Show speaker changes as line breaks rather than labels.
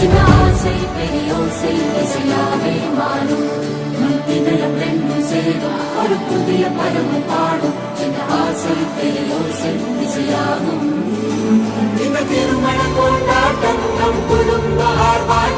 சின்ன ஆசை பெரியோசை இசையாவே மாறும். இதயம் ரெண்டும் சேரும் ஒரு புதிய பருவம் பாடும். சின்ன ஆசை பெரியோசை இசையாகும். இந்த திருமண கொண்டாட்டம் நம் குடும்ப ஆர்ப்பாட்டம்.